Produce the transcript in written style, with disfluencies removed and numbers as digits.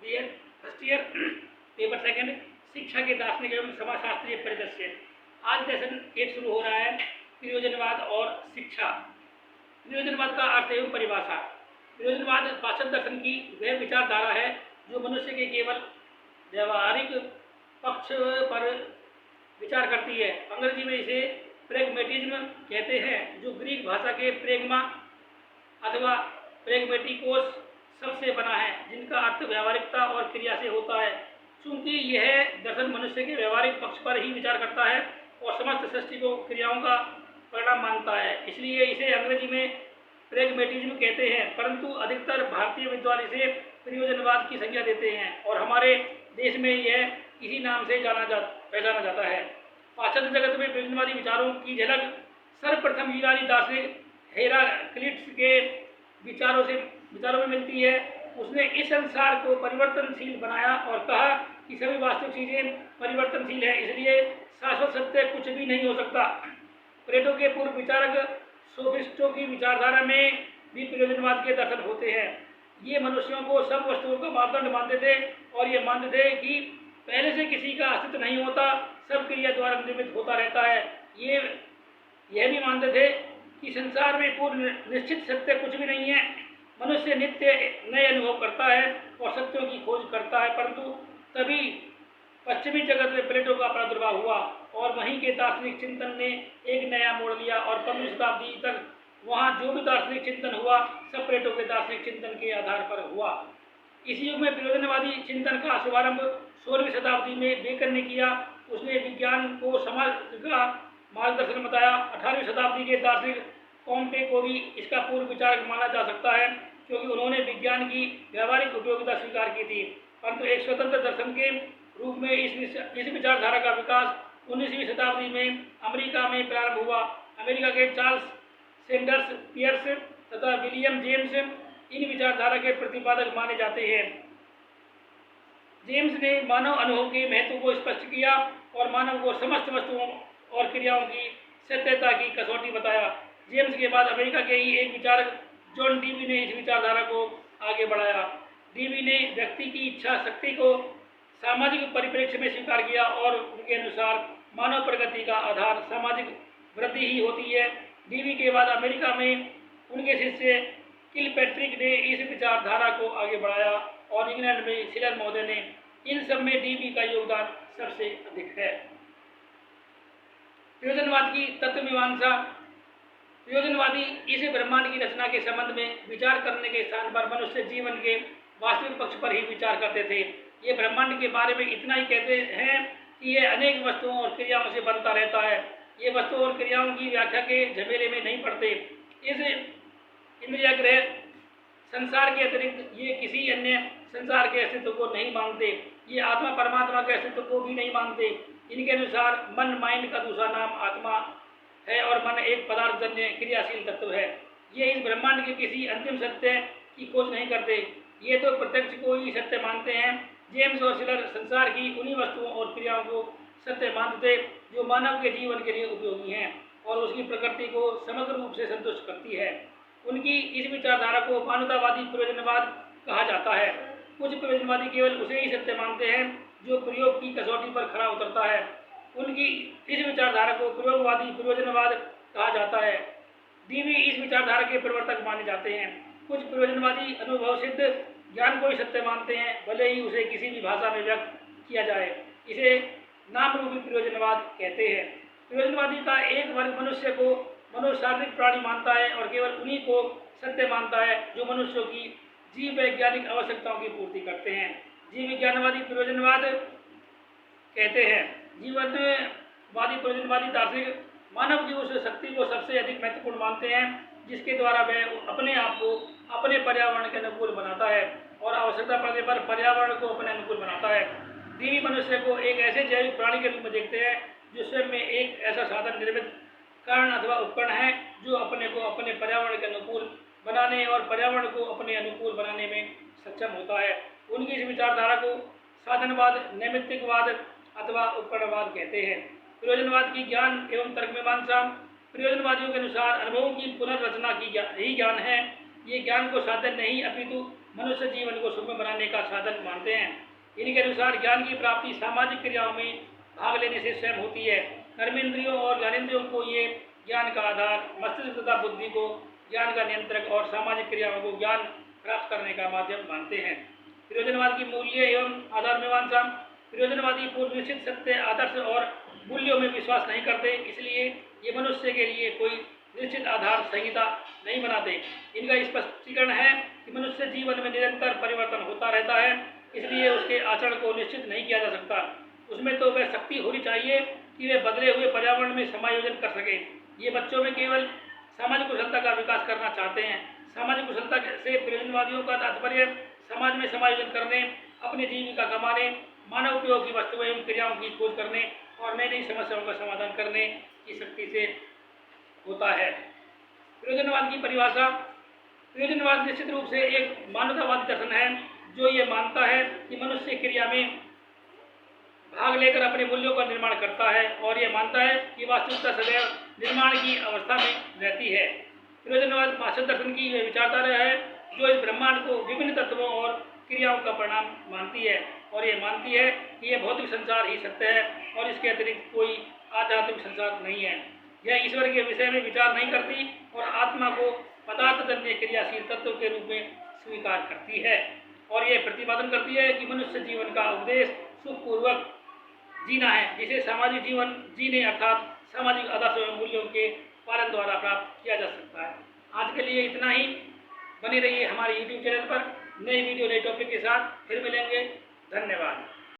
Year first year paper second, शिक्षा के दार्शनिक एवं समाजशास्त्रीय परिदृश्य। आज लेसन 1 शुरू हो रहा है, प्रयोजनवाद और शिक्षा। प्रयोजनवाद का अर्थ एवं परिभाषा। प्रयोजनवाद पाश्चात्य दर्शन की वह विचारधारा है जो मनुष्य के केवल व्यवहारिक पक्ष पर विचार करती है। अंग्रेजी में इसे प्रेगमेटिज्म कहते हैं, जो ग्रीक भाषा के प्रेगमा अथवा प्रेगमेटिकोस शब्द से बना है, जिनका अर्थ व्यवहारिकता और क्रिया से होता है। चूंकि यह दर्शन मनुष्य के व्यवहारिक पक्ष पर ही विचार करता है और समस्त सृष्टि को क्रियाओं का परिणाम मानता है, इसलिए इसे अंग्रेजी में प्रेगमेटिज्म कहते हैं। परंतु अधिकतर भारतीय विद्वान इसे प्रयोजनवाद की संज्ञा देते हैं और हमारे देश में यह इसी नाम से पहचाना जाता है। पाश्चात्य जगत में प्रयोजनवादी विचारों की झलक सर्वप्रथम यूनानी दार्शनिक हेराक्लिटस के विचारों में मिलती है। उसने इस संसार को परिवर्तनशील बनाया और कहा कि सभी वास्तविक चीजें परिवर्तनशील है, इसलिए शाश्वत सत्य कुछ भी नहीं हो सकता। प्लेटो के पूर्व विचारक सोफिस्टों की विचारधारा में भी प्रयोजनवाद के दर्शन होते हैं। ये मनुष्यों को सब वस्तुओं का मापदंड मानते थे और ये मानते थे कि पहले से किसी का अस्तित्व नहीं होता, सब क्रिया द्वारा निर्मित होता रहता है। ये यह भी मानते थे कि संसार में पूर्ण निश्चित सत्य कुछ भी नहीं है। मनुष्य नित्य नए अनुभव करता है और सत्यों की खोज करता है। परंतु तभी पश्चिमी जगत में प्लेटो का प्रादुर्भाव हुआ और वहीं के दार्शनिक चिंतन ने एक नया मोड़ लिया और 15वीं शताब्दी तक वहाँ जो भी दार्शनिक चिंतन हुआ सब प्लेटो के दार्शनिक चिंतन के आधार पर हुआ। इस युग में प्रयोजनवादी चिंतन का शुभारंभ 16वीं शताब्दी में बेकन ने किया। उसने विज्ञान को समाज का मार्गदर्शन बताया। 18वीं शताब्दी के दार्शनिक कॉम्टे को भी इसका पूर्व विचारक माना जा सकता है, क्योंकि उन्होंने विज्ञान की व्यावहारिक उपयोगिता स्वीकार की थी। परंतु एक स्वतंत्र दर्शन के रूप में इस विचारधारा का विकास 19वीं शताब्दी में अमेरिका में प्रारंभ हुआ। अमेरिका के चार्ल्स सैंडर्स पियर्स तथा विलियम जेम्स इन विचारधारा के प्रतिपादक माने जाते हैं। जेम्स ने मानव अनुभव के महत्व को स्पष्ट किया और मानव को समस्त वस्तुओं और क्रियाओं की सत्यता की कसौटी बताया। जेम्स के बाद अमेरिका के ही एक विचारक जॉन डीवी ने इस विचारधारा को आगे बढ़ाया। डीवी ने व्यक्ति की इच्छा शक्ति को सामाजिक परिप्रेक्ष्य में स्वीकार किया और उनके अनुसार मानव प्रगति का आधार सामाजिक वृद्धि ही होती है। डीवी के बाद अमेरिका में उनके शिष्य किलपैट्रिक ने इस विचारधारा को आगे बढ़ाया और इंग्लैंड में शिलर महोदय ने। इन सब में डीवी का योगदान सबसे अधिक है। प्रयोजनवाद की तत्वमीमांसा। प्रयोजनवादी इस ब्रह्मांड की रचना के संबंध में विचार करने के स्थान पर मनुष्य जीवन के वास्तविक पक्ष पर ही विचार करते थे। ये ब्रह्मांड के बारे में इतना ही कहते हैं कि यह अनेक वस्तुओं और क्रियाओं से बनता रहता है। ये वस्तुओं और क्रियाओं की व्याख्या के झमेले में नहीं पड़ते। इस इंद्रिय ग्रह संसार के अतिरिक्त ये किसी अन्य संसार के अस्तित्व को नहीं मानते। ये आत्मा परमात्मा के अस्तित्व को भी नहीं मानते। इनके अनुसार मन माइंड का दूसरा नाम आत्मा है और मन एक पदार्थजन्य क्रियाशील तत्व है। ये इस ब्रह्मांड के किसी अंतिम सत्य की खोज नहीं करते। ये तो प्रत्यक्ष को ही सत्य मानते हैं। जेम्स और शिलर संसार की उन्हीं वस्तुओं और क्रियाओं को सत्य मानते जो मानव के जीवन के लिए उपयोगी हैं और उसकी प्रकृति को समग्र रूप से संतुष्ट करती है। उनकी इस विचारधारा को मानवतावादी प्रयोजनवाद कहा जाता है। कुछ प्रयोजनवादी केवल उसे ही सत्य मानते हैं जो प्रयोग की कसौटी पर खरा उतरता है। उनकी इस विचारधारा को प्रयोगवादी प्रयोजनवाद कहा जाता है। डीवी इस विचारधारा के प्रवर्तक माने जाते हैं। कुछ प्रयोजनवादी अनुभव सिद्ध ज्ञान को ही सत्य मानते हैं, भले ही उसे किसी भी भाषा में व्यक्त किया जाए। इसे नाम रूपी प्रयोजनवाद कहते हैं। प्रयोजनवादी का एक वर्ग मनुष्य को मनोशारीरिक प्राणी मानता है और केवल उन्हीं को सत्य मानता है जो मनुष्यों की जीव वैज्ञानिक आवश्यकताओं की पूर्ति करते हैं। जीव विज्ञानवादी प्रयोजनवाद कहते हैं। जीवनवादी प्रयोजनवादी दार्शनिक मानव की उस शक्ति को सबसे अधिक महत्वपूर्ण मानते हैं जिसके द्वारा वह अपने आप को अपने पर्यावरण के अनुकूल बनाता है और आवश्यकता पड़ने पर पर्यावरण को अपने अनुकूल बनाता है। डीवी मनुष्य को एक ऐसे जैविक प्राणी के रूप में देखते हैं जो स्वयं में एक ऐसा साधन निर्मित कारण अथवा उपकरण है जो अपने को अपने पर्यावरण के अनुकूल बनाने और पर्यावरण को अपने अनुकूल बनाने में सक्षम होता है। उनकी इस विचारधारा को साधनवाद, नैमित्तिकवाद अथवा उपकरणवाद कहते हैं। प्रयोजनवाद की ज्ञान एवं तर्कमीमांसा। प्रयोजनवादियों के अनुसार अनुभवों की पुनर्रचना की ही ज्ञान है। ये ज्ञान को साधन नहीं अपितु मनुष्य जीवन को सुगम बनाने का साधन मानते हैं। इनके अनुसार ज्ञान की प्राप्ति सामाजिक क्रियाओं में भाग लेने से स्वयं होती है। कर्मेंद्रियों और ज्ञानेंद्रियों को ये ज्ञान का आधार, मस्तिष्क तथा बुद्धि को ज्ञान का नियंत्रक और सामाजिक क्रियाओं को ज्ञान प्राप्त करने का माध्यम मानते हैं। प्रयोजनवाद की मूल्य एवं आधार मीमांसा। प्रयोजनवादी पूर्व निश्चित सत्य, आदर्श और मूल्यों में विश्वास नहीं करते, इसलिए ये मनुष्य के लिए कोई निश्चित आधार संहिता नहीं बनाते। इनका स्पष्टीकरण है कि मनुष्य जीवन में निरंतर परिवर्तन होता रहता है, इसलिए उसके आचरण को निश्चित नहीं किया जा सकता। उसमें तो वह शक्ति होनी चाहिए कि वे बदले हुए पर्यावरण में समायोजन कर सके। ये बच्चों में केवल सामाजिक कुशलता का विकास करना चाहते हैं। सामाजिक कुशलता से प्रयोजनवादियों का तात्पर्य समाज में समायोजन करने, अपनी जीविका कमाने, मानव उपयोग की वस्तुओं एवं क्रियाओं की खोज करने और नई नई समस्याओं का समाधान करने की शक्ति से होता है। प्रयोजनवाद की परिभाषा। प्रयोजनवाद निश्चित रूप से एक मानवतावादी दर्शन है जो ये मानता है कि मनुष्य क्रिया में भाग लेकर अपने मूल्यों का निर्माण करता है और ये मानता है कि वास्तविकता सदैव निर्माण की अवस्था में रहती है। प्रयोजनवाद पाश्चात्य दर्शन की विचारधारा है जो इस ब्रह्मांड को विभिन्न तत्वों और क्रियाओं का परिणाम मानती है और ये मानती है कि यह भौतिक संसार ही सत्य है और इसके अतिरिक्त कोई आध्यात्मिक संसार नहीं है। यह ईश्वर के विषय में विचार नहीं करती और आत्मा को पदार्थजन्य क्रियाशील तत्व के रूप में स्वीकार करती है और यह प्रतिपादन करती है कि मनुष्य जीवन का उद्देश्य सुखपूर्वक जीना है, जिसे सामाजिक जीवन जीने अर्थात सामाजिक आदर्शों एवं मूल्यों के पालन द्वारा प्राप्त किया जा सकता है। आज के लिए इतना ही। बने रहिए हमारे YouTube चैनल पर नई वीडियो नए टॉपिक के साथ। फिर मिलेंगे। धन्यवाद।